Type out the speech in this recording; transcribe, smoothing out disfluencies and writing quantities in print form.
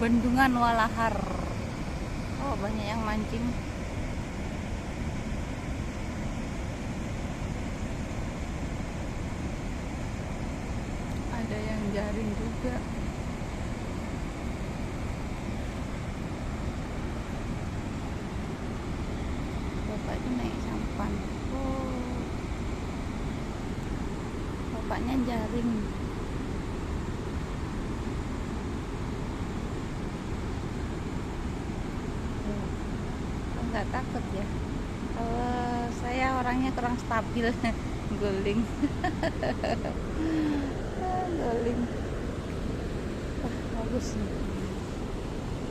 Bendungan Walahar. Oh, banyak yang mancing. Ada yang jaring juga. Bapaknya naik sampan. Oh, bapaknya jaring. Nggak takut ya? Kalau saya orangnya kurang stabil. Guling. Guling. Wah, bagus nih.